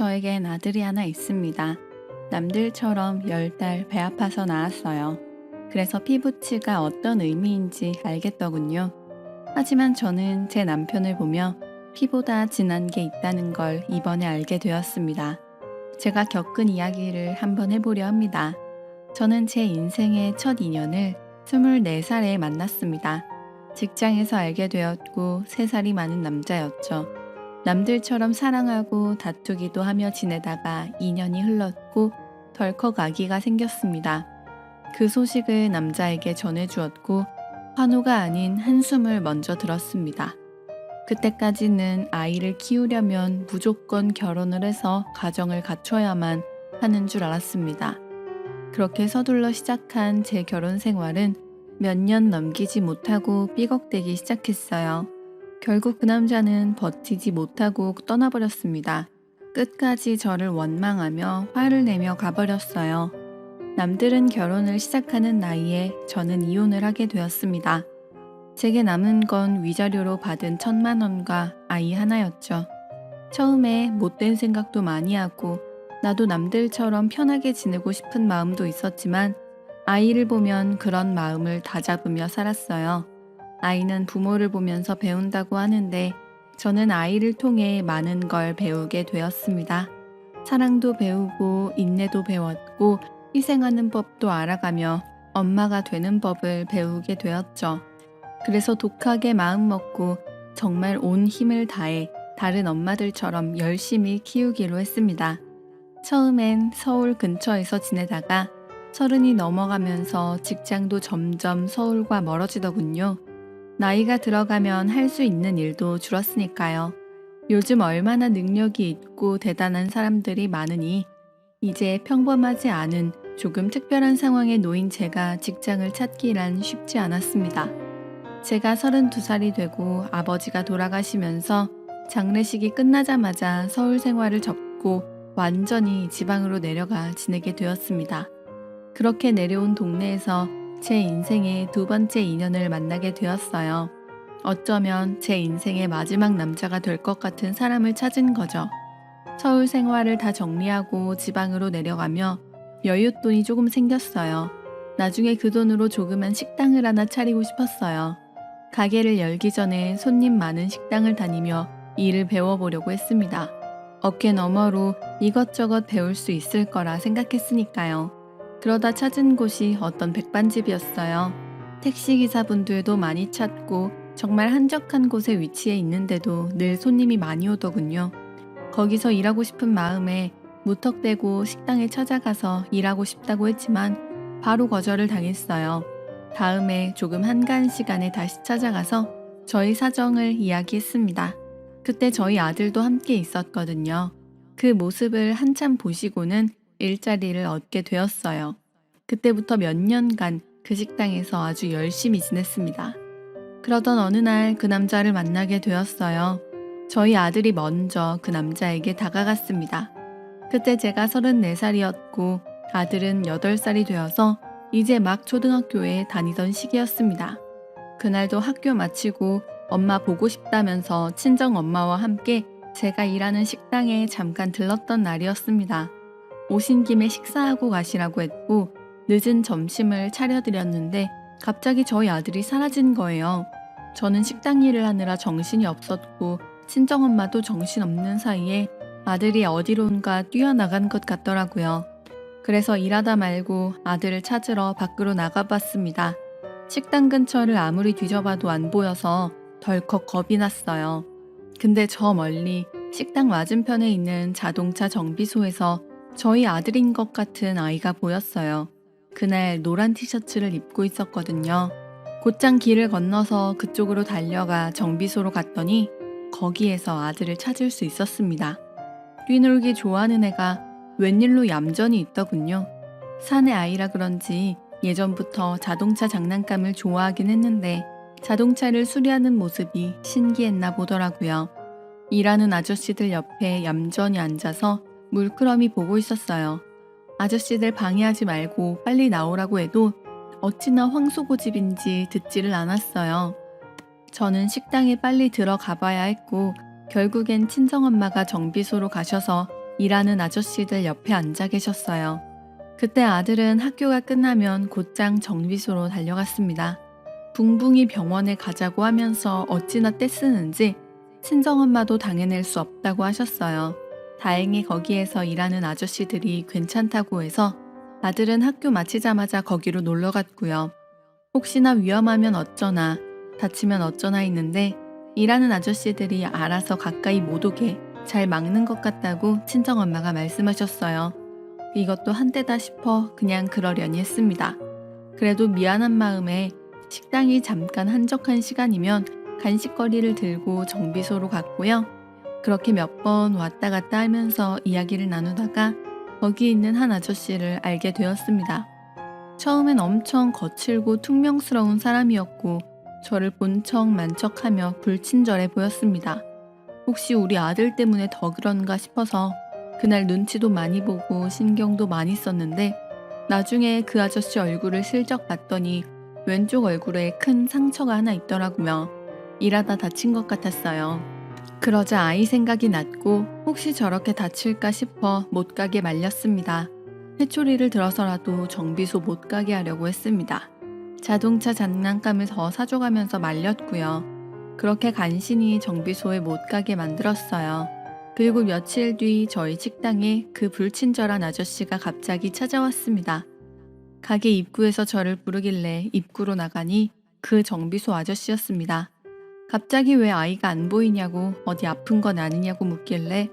저에겐 아들이 하나 있습니다. 남들처럼 10달 배 아파서 낳았어요. 그래서 피부치가 어떤 의미인지 알겠더군요. 하지만 저는 제 남편을 보며 피보다 진한 게 있다는 걸 이번에 알게 되었습니다. 제가 겪은 이야기를 한번 해보려 합니다. 저는 제 인생의 첫 인연을 24살에 만났습니다. 직장에서 알게 되었고 3살이 많은 남자였죠. 남들처럼 사랑하고 다투기도 하며 지내다가 2년이 흘렀고 덜컥 아기가 생겼습니다. 그 소식을 남자에게 전해주었고 환호가 아닌 한숨을 먼저 들었습니다. 그때까지는 아이를 키우려면 무조건 결혼을 해서 가정을 갖춰야만 하는 줄 알았습니다. 그렇게 서둘러 시작한 제 결혼 생활은 몇 년 넘기지 못하고 삐걱대기 시작했어요. 결국 그 남자는 버티지 못하고 떠나버렸습니다. 끝까지 저를 원망하며 화를 내며 가버렸어요. 남들은 결혼을 시작하는 나이에 저는 이혼을 하게 되었습니다. 제게 남은 건 위자료로 받은 1,000만 원과 아이 하나였죠. 처음에 못된 생각도 많이 하고 나도 남들처럼 편하게 지내고 싶은 마음도 있었지만 아이를 보면 그런 마음을 다잡으며 살았어요. 아이는 부모를 보면서 배운다고 하는데 저는 아이를 통해 많은 걸 배우게 되었습니다. 사랑도 배우고 인내도 배웠고 희생하는 법도 알아가며 엄마가 되는 법을 배우게 되었죠. 그래서 독하게 마음먹고 정말 온 힘을 다해 다른 엄마들처럼 열심히 키우기로 했습니다. 처음엔 서울 근처에서 지내다가 30이 넘어가면서 직장도 점점 서울과 멀어지더군요. 나이가 들어가면 할 수 있는 일도 줄었으니까요. 요즘 얼마나 능력이 있고 대단한 사람들이 많으니 이제 평범하지 않은 조금 특별한 상황에 놓인 제가 직장을 찾기란 쉽지 않았습니다. 제가 32살이 되고 아버지가 돌아가시면서 장례식이 끝나자마자 서울 생활을 접고 완전히 지방으로 내려가 지내게 되었습니다. 그렇게 내려온 동네에서 제 인생의 2번째 인연을 만나게 되었어요. 어쩌면 제 인생의 마지막 남자가 될 것 같은 사람을 찾은 거죠. 서울 생활을 다 정리하고 지방으로 내려가며 여윳돈이 조금 생겼어요. 나중에 그 돈으로 조그만 식당을 하나 차리고 싶었어요. 가게를 열기 전에 손님 많은 식당을 다니며 일을 배워보려고 했습니다. 어깨 너머로 이것저것 배울 수 있을 거라 생각했으니까요. 그러다 찾은 곳이 어떤 백반집이었어요. 택시기사분들도 많이 찾고 정말 한적한 곳에 위치해 있는데도 늘 손님이 많이 오더군요. 거기서 일하고 싶은 마음에 무턱대고 식당에 찾아가서 일하고 싶다고 했지만 바로 거절을 당했어요. 다음에 조금 한가한 시간에 다시 찾아가서 저희 사정을 이야기했습니다. 그때 저희 아들도 함께 있었거든요. 그 모습을 한참 보시고는 일자리를 얻게 되었어요. 그때부터 몇 년간 그 식당에서 아주 열심히 지냈습니다. 그러던 어느 날 그 남자를 만나게 되었어요. 저희 아들이 먼저 그 남자에게 다가갔습니다. 그때 제가 34살이었고 아들은 8살이 되어서 이제 막 초등학교에 다니던 시기였습니다. 그날도 학교 마치고 엄마 보고 싶다면서 친정엄마와 함께 제가 일하는 식당에 잠깐 들렀던 날이었습니다. 오신 김에 식사하고 가시라고 했고 늦은 점심을 차려드렸는데 갑자기 저희 아들이 사라진 거예요. 저는 식당 일을 하느라 정신이 없었고 친정엄마도 정신없는 사이에 아들이 어디론가 뛰어나간 것 같더라고요. 그래서 일하다 말고 아들을 찾으러 밖으로 나가봤습니다. 식당 근처를 아무리 뒤져봐도 안 보여서 덜컥 겁이 났어요. 근데 저 멀리 식당 맞은편에 있는 자동차 정비소에서 저희 아들인 것 같은 아이가 보였어요. 그날 노란 티셔츠를 입고 있었거든요. 곧장 길을 건너서 그쪽으로 달려가 정비소로 갔더니 거기에서 아들을 찾을 수 있었습니다. 뛰놀기 좋아하는 애가 웬일로 얌전히 있더군요. 사내 아이라 그런지 예전부터 자동차 장난감을 좋아하긴 했는데 자동차를 수리하는 모습이 신기했나 보더라고요. 일하는 아저씨들 옆에 얌전히 앉아서 물끄러미 보고 있었어요. 아저씨들 방해하지 말고 빨리 나오라고 해도 어찌나 황소고집인지 듣지를 않았어요. 저는 식당에 빨리 들어가 봐야 했고 결국엔 친정엄마가 정비소로 가셔서 일하는 아저씨들 옆에 앉아 계셨어요. 그때 아들은 학교가 끝나면 곧장 정비소로 달려갔습니다. 붕붕이 병원에 가자고 하면서 어찌나 떼쓰는지 친정엄마도 당해낼 수 없다고 하셨어요. 다행히 거기에서 일하는 아저씨들이 괜찮다고 해서 아들은 학교 마치자마자 거기로 놀러 갔고요. 혹시나 위험하면 어쩌나, 다치면 어쩌나 했는데 일하는 아저씨들이 알아서 가까이 못 오게 잘 막는 것 같다고 친정엄마가 말씀하셨어요. 이것도 한때다 싶어 그냥 그러려니 했습니다. 그래도 미안한 마음에 식당이 잠깐 한적한 시간이면 간식거리를 들고 정비소로 갔고요. 그렇게 몇 번 왔다 갔다 하면서 이야기를 나누다가 거기 있는 한 아저씨를 알게 되었습니다. 처음엔 엄청 거칠고 퉁명스러운 사람이었고 저를 본 척 만척하며 불친절해 보였습니다. 혹시 우리 아들 때문에 더 그런가 싶어서 그날 눈치도 많이 보고 신경도 많이 썼는데 나중에 그 아저씨 얼굴을 슬쩍 봤더니 왼쪽 얼굴에 큰 상처가 하나 있더라고요. 일하다 다친 것 같았어요. 그러자 아이 생각이 났고 혹시 저렇게 다칠까 싶어 못 가게 말렸습니다. 회초리를 들어서라도 정비소 못 가게 하려고 했습니다. 자동차 장난감을 더 사줘가면서 말렸고요. 그렇게 간신히 정비소에 못 가게 만들었어요. 그리고 며칠 뒤 저희 식당에 그 불친절한 아저씨가 갑자기 찾아왔습니다. 가게 입구에서 저를 부르길래 입구로 나가니 그 정비소 아저씨였습니다. 갑자기 왜 아이가 안 보이냐고 어디 아픈 건 아니냐고 묻길래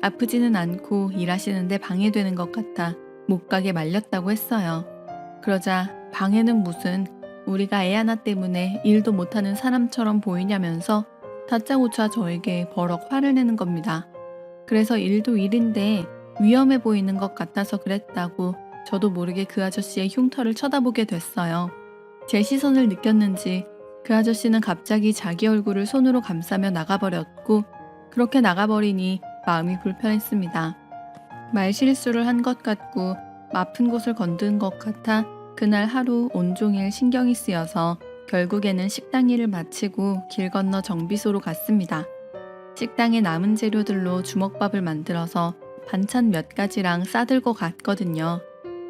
아프지는 않고 일하시는데 방해되는 것 같아 못 가게 말렸다고 했어요. 그러자 방해는 무슨 우리가 애 하나 때문에 일도 못하는 사람처럼 보이냐면서 다짜고짜 저에게 버럭 화를 내는 겁니다. 그래서 일도 일인데 위험해 보이는 것 같아서 그랬다고 저도 모르게 그 아저씨의 흉터를 쳐다보게 됐어요. 제 시선을 느꼈는지 그 아저씨는 갑자기 자기 얼굴을 손으로 감싸며 나가버렸고 그렇게 나가버리니 마음이 불편했습니다. 말실수를 한 것 같고 아픈 곳을 건든 것 같아 그날 하루 온종일 신경이 쓰여서 결국에는 식당 일을 마치고 길 건너 정비소로 갔습니다. 식당에 남은 재료들로 주먹밥을 만들어서 반찬 몇 가지랑 싸들고 갔거든요.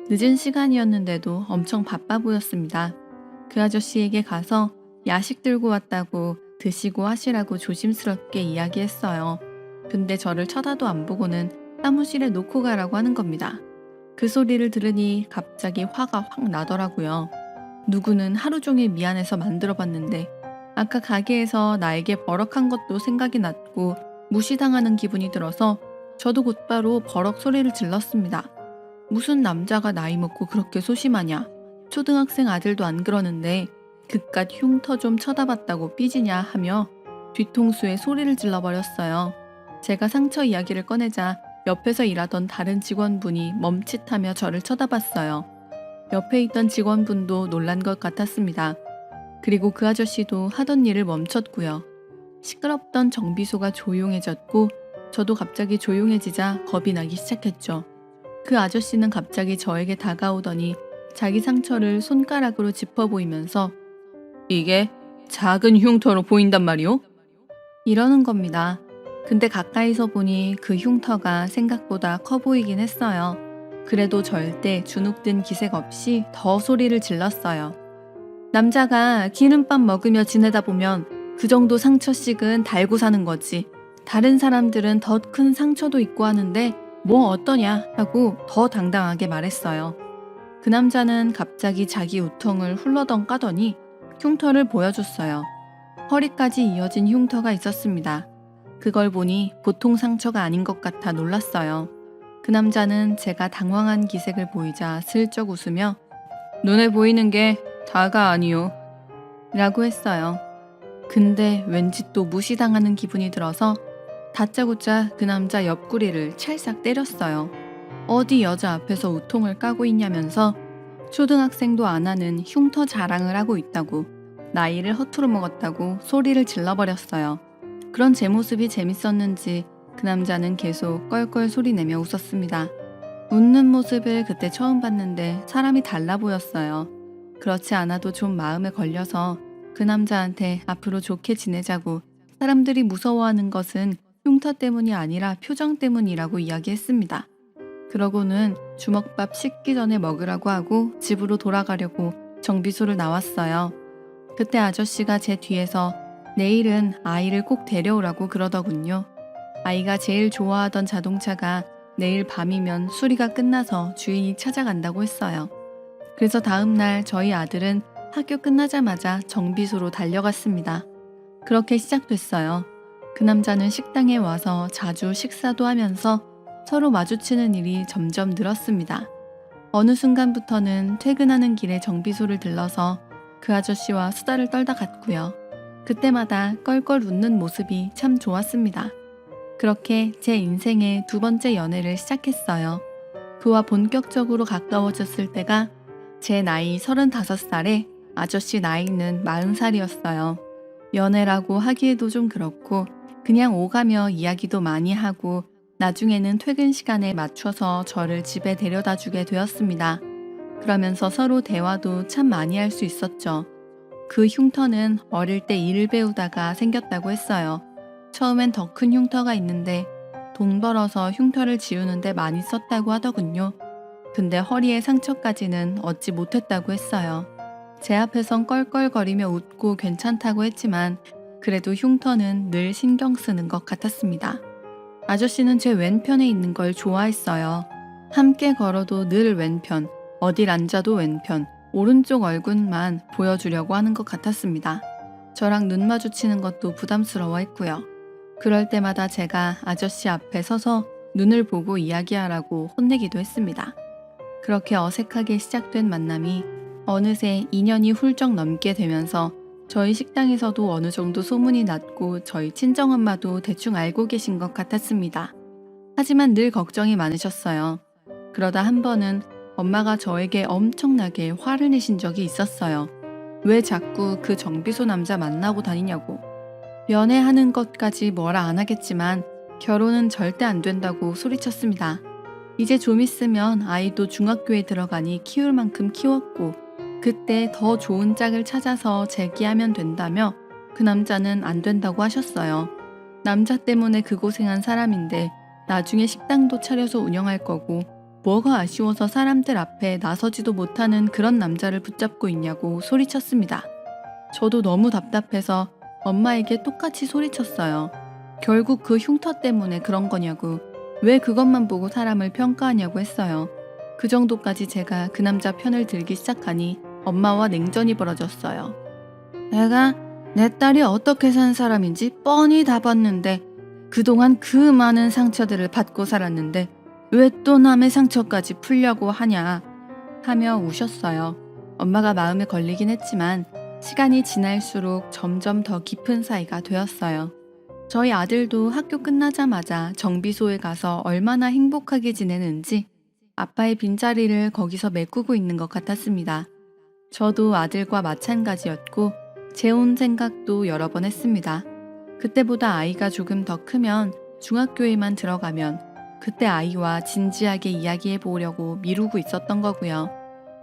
늦은 시간이었는데도 엄청 바빠 보였습니다. 그 아저씨에게 가서 야식 들고 왔다고 드시고 하시라고 조심스럽게 이야기했어요. 근데 저를 쳐다도 안 보고는 사무실에 놓고 가라고 하는 겁니다. 그 소리를 들으니 갑자기 화가 확 나더라고요. 누구는 하루 종일 미안해서 만들어봤는데 아까 가게에서 나에게 버럭한 것도 생각이 났고 무시당하는 기분이 들어서 저도 곧바로 버럭 소리를 질렀습니다. 무슨 남자가 나이 먹고 그렇게 소심하냐. 초등학생 아들도 안 그러는데 그깟 흉터 좀 쳐다봤다고 삐지냐 하며 뒤통수에 소리를 질러버렸어요. 제가 상처 이야기를 꺼내자 옆에서 일하던 다른 직원분이 멈칫하며 저를 쳐다봤어요. 옆에 있던 직원분도 놀란 것 같았습니다. 그리고 그 아저씨도 하던 일을 멈췄고요. 시끄럽던 정비소가 조용해졌고 저도 갑자기 조용해지자 겁이 나기 시작했죠. 그 아저씨는 갑자기 저에게 다가오더니 자기 상처를 손가락으로 짚어 보이면서 이게 작은 흉터로 보인단 말이오? 이러는 겁니다. 근데 가까이서 보니 그 흉터가 생각보다 커 보이긴 했어요. 그래도 절대 주눅든 기색 없이 더 소리를 질렀어요. 남자가 기름밥 먹으며 지내다 보면 그 정도 상처씩은 달고 사는 거지. 다른 사람들은 더 큰 상처도 있고 하는데 뭐 어떠냐 하고 더 당당하게 말했어요. 그 남자는 갑자기 자기 우통을 훌러덩 까더니 흉터를 보여줬어요. 허리까지 이어진 흉터가 있었습니다. 그걸 보니 보통 상처가 아닌 것 같아 놀랐어요. 그 남자는 제가 당황한 기색을 보이자 슬쩍 웃으며 눈에 보이는 게 다가 아니오 라고 했어요. 근데 왠지 또 무시당하는 기분이 들어서 다짜고짜 그 남자 옆구리를 찰싹 때렸어요. 어디 여자 앞에서 우통을 까고 있냐면서 초등학생도 안 하는 흉터 자랑을 하고 있다고 나이를 허투루 먹었다고 소리를 질러버렸어요. 그런 제 모습이 재밌었는지 그 남자는 계속 껄껄 소리내며 웃었습니다. 웃는 모습을 그때 처음 봤는데 사람이 달라 보였어요. 그렇지 않아도 좀 마음에 걸려서 그 남자한테 앞으로 좋게 지내자고 사람들이 무서워하는 것은 흉터 흉터 때문이 아니라 표정 때문이라고 이야기했습니다. 그러고는 주먹밥 식기 전에 먹으라고 하고 집으로 돌아가려고 정비소를 나왔어요. 그때 아저씨가 제 뒤에서 내일은 아이를 꼭 데려오라고 그러더군요. 아이가 제일 좋아하던 자동차가 내일 밤이면 수리가 끝나서 주인이 찾아간다고 했어요. 그래서 다음날 저희 아들은 학교 끝나자마자 정비소로 달려갔습니다. 그렇게 시작됐어요. 그 남자는 식당에 와서 자주 식사도 하면서 서로 마주치는 일이 점점 늘었습니다. 어느 순간부터는 퇴근하는 길에 정비소를 들러서 그 아저씨와 수다를 떨다 갔고요. 그때마다 껄껄 웃는 모습이 참 좋았습니다. 그렇게 제 인생의 두 번째 연애를 시작했어요. 그와 본격적으로 가까워졌을 때가 제 나이 35살에 아저씨 나이는 40살이었어요. 연애라고 하기에도 좀 그렇고 그냥 오가며 이야기도 많이 하고 나중에는 퇴근 시간에 맞춰서 저를 집에 데려다 주게 되었습니다. 그러면서 서로 대화도 참 많이 할 수 있었죠. 그 흉터는 어릴 때 일을 배우다가 생겼다고 했어요. 처음엔 더 큰 흉터가 있는데 돈 벌어서 흉터를 지우는데 많이 썼다고 하더군요. 근데 허리에 상처까지는 얻지 못했다고 했어요. 제 앞에선 껄껄거리며 웃고 괜찮다고 했지만 그래도 흉터는 늘 신경 쓰는 것 같았습니다. 아저씨는 제 왼편에 있는 걸 좋아했어요. 함께 걸어도 늘 왼편, 어딜 앉아도 왼편, 오른쪽 얼굴만 보여주려고 하는 것 같았습니다. 저랑 눈 마주치는 것도 부담스러워했고요. 그럴 때마다 제가 아저씨 앞에 서서 눈을 보고 이야기하라고 혼내기도 했습니다. 그렇게 어색하게 시작된 만남이 어느새 2년이 훌쩍 넘게 되면서 저희 식당에서도 어느 정도 소문이 났고 저희 친정엄마도 대충 알고 계신 것 같았습니다. 하지만 늘 걱정이 많으셨어요. 그러다 한 번은 엄마가 저에게 엄청나게 화를 내신 적이 있었어요. 왜 자꾸 그 정비소 남자 만나고 다니냐고. 연애하는 것까지 뭐라 안 하겠지만 결혼은 절대 안 된다고 소리쳤습니다. 이제 좀 있으면 아이도 중학교에 들어가니 키울 만큼 키웠고 그때 더 좋은 짝을 찾아서 재기하면 된다며 그 남자는 안 된다고 하셨어요. 남자 때문에 그 고생한 사람인데 나중에 식당도 차려서 운영할 거고 뭐가 아쉬워서 사람들 앞에 나서지도 못하는 그런 남자를 붙잡고 있냐고 소리쳤습니다. 저도 너무 답답해서 엄마에게 똑같이 소리쳤어요. 결국 그 흉터 때문에 그런 거냐고, 왜 그것만 보고 사람을 평가하냐고 했어요. 그 정도까지 제가 그 남자 편을 들기 시작하니 엄마와 냉전이 벌어졌어요. 내가 내 딸이 어떻게 산 사람인지 뻔히 다 봤는데 그동안 그 많은 상처들을 받고 살았는데 왜 또 남의 상처까지 풀려고 하냐 하며 우셨어요. 엄마가 마음에 걸리긴 했지만 시간이 지날수록 점점 더 깊은 사이가 되었어요. 저희 아들도 학교 끝나자마자 정비소에 가서 얼마나 행복하게 지내는지 아빠의 빈자리를 거기서 메꾸고 있는 것 같았습니다. 저도 아들과 마찬가지였고 재혼 생각도 여러 번 했습니다. 그때보다 아이가 조금 더 크면 중학교에만 들어가면 그때 아이와 진지하게 이야기해 보려고 미루고 있었던 거고요.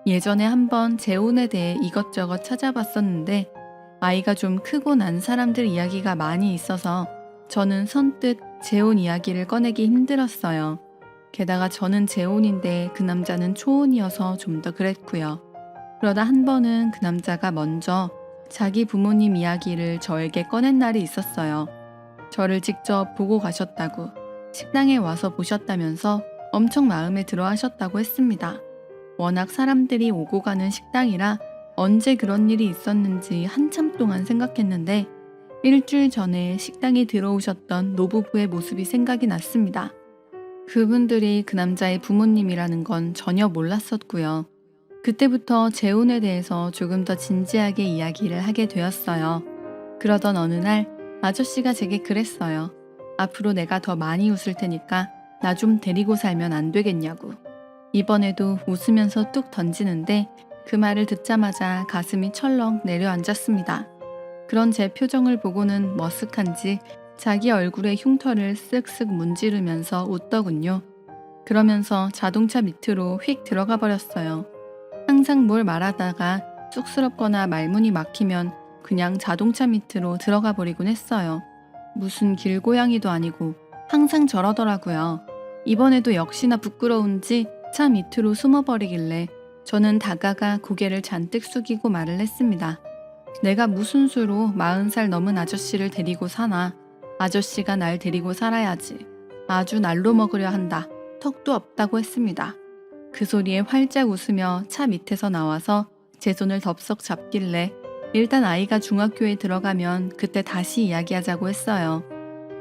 예전에 한번 재혼에 대해 이것저것 찾아봤었는데 아이가 좀 크고 난 사람들 이야기가 많이 있어서 저는 선뜻 재혼 이야기를 꺼내기 힘들었어요. 게다가 저는 재혼인데 그 남자는 초혼이어서 좀 더 그랬고요. 그러다 한 번은 그 남자가 먼저 자기 부모님 이야기를 저에게 꺼낸 날이 있었어요. 저를 직접 보고 가셨다고, 식당에 와서 보셨다면서 엄청 마음에 들어 하셨다고 했습니다. 워낙 사람들이 오고 가는 식당이라 언제 그런 일이 있었는지 한참 동안 생각했는데 일주일 전에 식당에 들어오셨던 노부부의 모습이 생각이 났습니다. 그분들이 그 남자의 부모님이라는 건 전혀 몰랐었고요. 그때부터 재혼에 대해서 조금 더 진지하게 이야기를 하게 되었어요. 그러던 어느 날 아저씨가 제게 그랬어요. 앞으로 내가 더 많이 웃을 테니까 나 좀 데리고 살면 안 되겠냐고. 이번에도 웃으면서 뚝 던지는데 그 말을 듣자마자 가슴이 철렁 내려앉았습니다. 그런 제 표정을 보고는 머쓱한지 자기 얼굴에 흉터를 쓱쓱 문지르면서 웃더군요. 그러면서 자동차 밑으로 휙 들어가 버렸어요. 항상 뭘 말하다가 쑥스럽거나 말문이 막히면 그냥 자동차 밑으로 들어가 버리곤 했어요. 무슨 길고양이도 아니고 항상 저러더라고요. 이번에도 역시나 부끄러운지 차 밑으로 숨어버리길래 저는 다가가 고개를 잔뜩 숙이고 말을 했습니다. 내가 무슨 수로 40살 넘은 아저씨를 데리고 사나. 아저씨가 날 데리고 살아야지. 아주 날로 먹으려 한다. 턱도 없다고 했습니다. 그 소리에 활짝 웃으며 차 밑에서 나와서 제 손을 덥석 잡길래 일단 아이가 중학교에 들어가면 그때 다시 이야기하자고 했어요.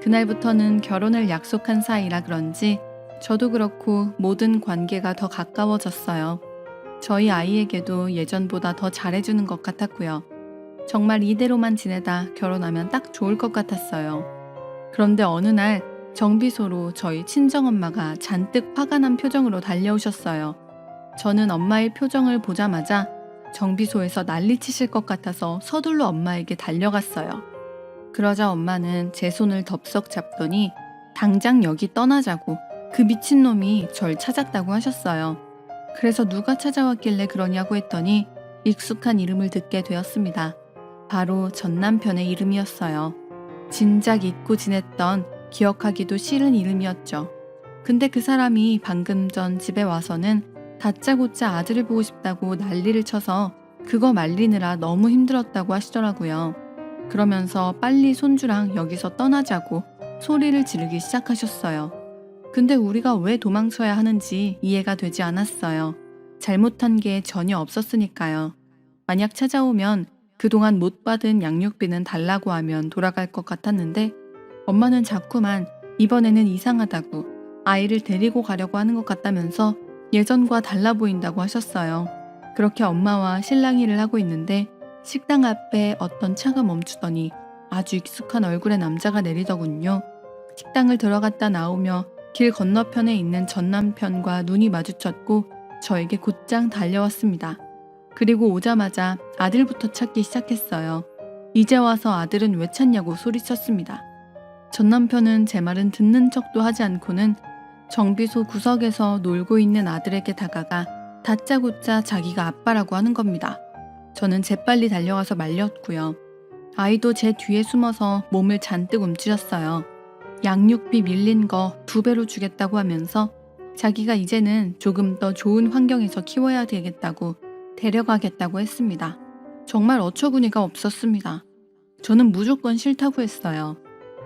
그날부터는 결혼을 약속한 사이라 그런지 저도 그렇고 모든 관계가 더 가까워졌어요. 저희 아이에게도 예전보다 더 잘해주는 것 같았고요. 정말 이대로만 지내다 결혼하면 딱 좋을 것 같았어요. 그런데 어느 날 정비소로 저희 친정엄마가 잔뜩 화가 난 표정으로 달려오셨어요. 저는 엄마의 표정을 보자마자 정비소에서 난리치실 것 같아서 서둘러 엄마에게 달려갔어요. 그러자 엄마는 제 손을 덥석 잡더니 당장 여기 떠나자고 그 미친놈이 절 찾았다고 하셨어요. 그래서 누가 찾아왔길래 그러냐고 했더니 익숙한 이름을 듣게 되었습니다. 바로 전 남편의 이름이었어요. 진작 잊고 지냈던 기억하기도 싫은 이름이었죠. 근데 그 사람이 방금 전 집에 와서는 다짜고짜 아들을 보고 싶다고 난리를 쳐서 그거 말리느라 너무 힘들었다고 하시더라고요. 그러면서 빨리 손주랑 여기서 떠나자고 소리를 지르기 시작하셨어요. 근데 우리가 왜 도망쳐야 하는지 이해가 되지 않았어요. 잘못한 게 전혀 없었으니까요. 만약 찾아오면 그동안 못 받은 양육비는 달라고 하면 돌아갈 것 같았는데 엄마는 자꾸만 이번에는 이상하다고 아이를 데리고 가려고 하는 것 같다면서 예전과 달라 보인다고 하셨어요. 그렇게 엄마와 실랑이를 하고 있는데 식당 앞에 어떤 차가 멈추더니 아주 익숙한 얼굴의 남자가 내리더군요. 식당을 들어갔다 나오며 길 건너편에 있는 전 남편과 눈이 마주쳤고 저에게 곧장 달려왔습니다. 그리고 오자마자 아들부터 찾기 시작했어요. 이제 와서 아들은 왜 찾냐고 소리쳤습니다. 전 남편은 제 말은 듣는 척도 하지 않고는 정비소 구석에서 놀고 있는 아들에게 다가가 다짜고짜 자기가 아빠라고 하는 겁니다. 저는 재빨리 달려가서 말렸고요. 아이도 제 뒤에 숨어서 몸을 잔뜩 움츠렸어요. 양육비 밀린 거 2배로 주겠다고 하면서 자기가 이제는 조금 더 좋은 환경에서 키워야 되겠다고 데려가겠다고 했습니다. 정말 어처구니가 없었습니다. 저는 무조건 싫다고 했어요.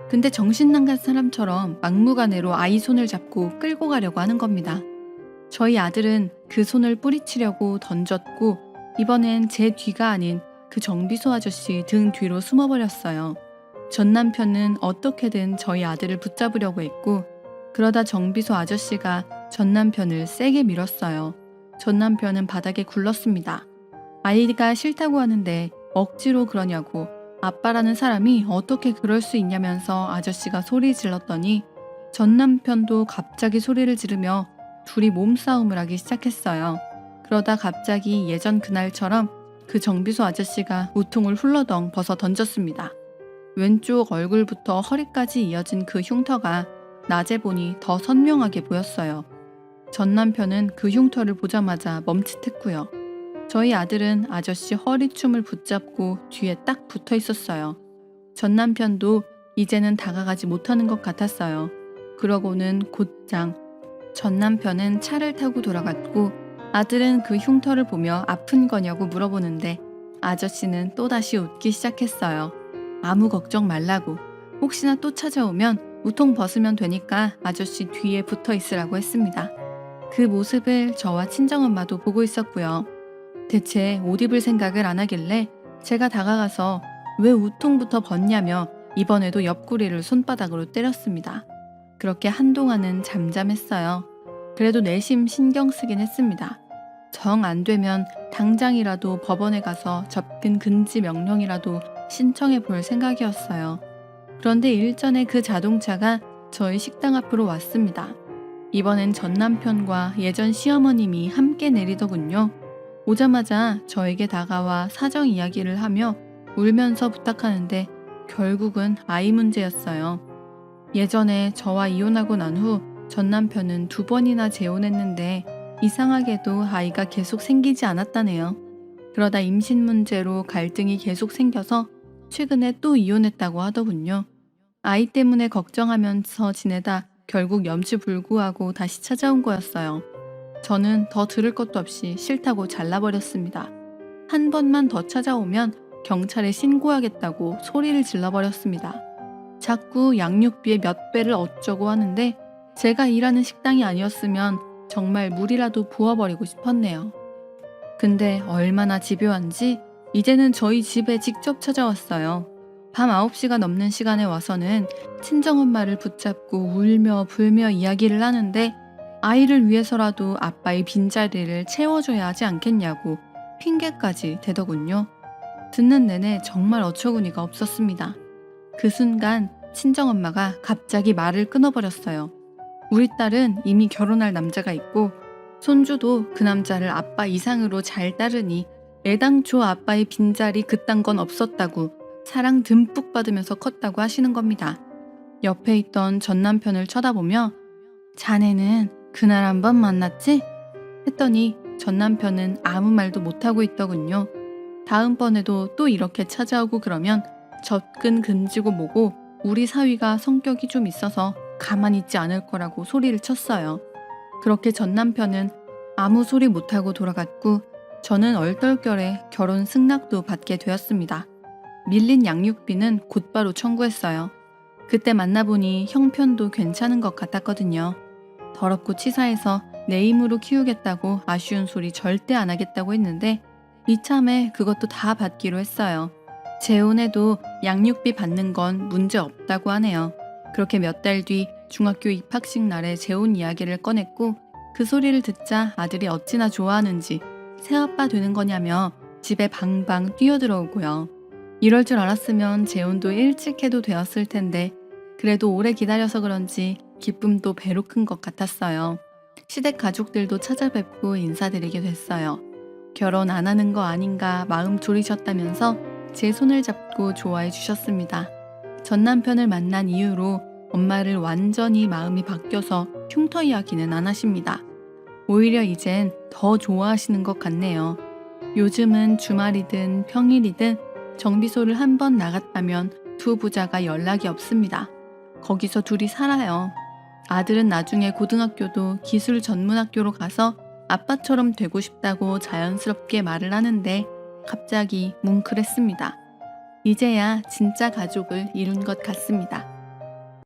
근데 정신 나간 사람처럼 막무가내로 아이 손을 잡고 끌고 가려고 하는 겁니다. 저희 아들은 그 손을 뿌리치려고 던졌고 이번엔 제 뒤가 아닌 그 정비소 아저씨 등 뒤로 숨어버렸어요. 전 남편은 어떻게든 저희 아들을 붙잡으려고 했고 그러다 정비소 아저씨가 전 남편을 세게 밀었어요. 전 남편은 바닥에 굴렀습니다. 아이가 싫다고 하는데 억지로 그러냐고 아빠라는 사람이 어떻게 그럴 수 있냐면서 아저씨가 소리 질렀더니 전 남편도 갑자기 소리를 지르며 둘이 몸싸움을 하기 시작했어요. 그러다 갑자기 예전 그날처럼 그 정비소 아저씨가 우통을 훌러덩 벗어 던졌습니다. 왼쪽 얼굴부터 허리까지 이어진 그 흉터가 낮에 보니 더 선명하게 보였어요. 전 남편은 그 흉터를 보자마자 멈칫했고요. 저희 아들은 아저씨 허리춤을 붙잡고 뒤에 딱 붙어 있었어요. 전 남편도 이제는 다가가지 못하는 것 같았어요. 그러고는 곧장 전 남편은 차를 타고 돌아갔고 아들은 그 흉터를 보며 아픈 거냐고 물어보는데 아저씨는 또다시 웃기 시작했어요. 아무 걱정 말라고. 혹시나 또 찾아오면 우통 벗으면 되니까 아저씨 뒤에 붙어 있으라고 했습니다. 그 모습을 저와 친정엄마도 보고 있었고요. 대체 옷 입을 생각을 안 하길래 제가 다가가서 왜 우통부터 벗냐며 이번에도 옆구리를 손바닥으로 때렸습니다. 그렇게 한동안은 잠잠했어요. 그래도 내심 신경 쓰긴 했습니다. 정 안 되면 당장이라도 법원에 가서 접근 금지 명령이라도 신청해 볼 생각이었어요. 그런데 일전에 그 자동차가 저희 식당 앞으로 왔습니다. 이번엔 전 남편과 예전 시어머님이 함께 내리더군요. 오자마자 저에게 다가와 사정 이야기를 하며 울면서 부탁하는데 결국은 아이 문제였어요. 예전에 저와 이혼하고 난 후 전 남편은 2번이나 재혼했는데 이상하게도 아이가 계속 생기지 않았다네요. 그러다 임신 문제로 갈등이 계속 생겨서 최근에 또 이혼했다고 하더군요. 아이 때문에 걱정하면서 지내다 결국 염치불구하고 다시 찾아온 거였어요. 저는 더 들을 것도 없이 싫다고 잘라버렸습니다. 한 번만 더 찾아오면 경찰에 신고하겠다고 소리를 질러버렸습니다. 자꾸 양육비의 몇 배를 어쩌고 하는데 제가 일하는 식당이 아니었으면 정말 물이라도 부어버리고 싶었네요. 근데 얼마나 집요한지 이제는 저희 집에 직접 찾아왔어요. 밤 9시가 넘는 시간에 와서는 친정엄마를 붙잡고 울며 불며 이야기를 하는데 아이를 위해서라도 아빠의 빈자리를 채워줘야 하지 않겠냐고 핑계까지 대더군요. 듣는 내내 정말 어처구니가 없었습니다. 그 순간 친정엄마가 갑자기 말을 끊어버렸어요. 우리 딸은 이미 결혼할 남자가 있고 손주도 그 남자를 아빠 이상으로 잘 따르니 애당초 아빠의 빈자리 그딴 건 없었다고 사랑 듬뿍 받으면서 컸다고 하시는 겁니다. 옆에 있던 전 남편을 쳐다보며 자네는 그날 한번 만났지? 했더니 전 남편은 아무 말도 못하고 있더군요. 다음번에도 또 이렇게 찾아오고 그러면 접근 금지고 뭐고 우리 사위가 성격이 좀 있어서 가만히 있지 않을 거라고 소리를 쳤어요. 그렇게 전 남편은 아무 소리 못하고 돌아갔고 저는 얼떨결에 결혼 승낙도 받게 되었습니다. 밀린 양육비는 곧바로 청구했어요. 그때 만나보니 형편도 괜찮은 것 같았거든요. 더럽고 치사해서 내 힘으로 키우겠다고 아쉬운 소리 절대 안 하겠다고 했는데 이참에 그것도 다 받기로 했어요. 재혼해도 양육비 받는 건 문제 없다고 하네요. 그렇게 몇 달 뒤 중학교 입학식 날에 재혼 이야기를 꺼냈고 그 소리를 듣자 아들이 어찌나 좋아하는지 새아빠 되는 거냐며 집에 방방 뛰어들어오고요. 이럴 줄 알았으면 재혼도 일찍 해도 되었을 텐데 그래도 오래 기다려서 그런지 기쁨도 배로 큰 것 같았어요. 시댁 가족들도 찾아뵙고 인사드리게 됐어요. 결혼 안 하는 거 아닌가 마음 졸이셨다면서 제 손을 잡고 좋아해 주셨습니다. 전 남편을 만난 이후로 엄마를 완전히 마음이 바뀌어서 흉터 이야기는 안 하십니다. 오히려 이젠 더 좋아하시는 것 같네요. 요즘은 주말이든 평일이든 정비소를 한 번 나갔다면 두 부자가 연락이 없습니다. 거기서 둘이 살아요. 아들은 나중에 고등학교도 기술 전문학교로 가서 아빠처럼 되고 싶다고 자연스럽게 말을 하는데 갑자기 뭉클했습니다. 이제야 진짜 가족을 이룬 것 같습니다.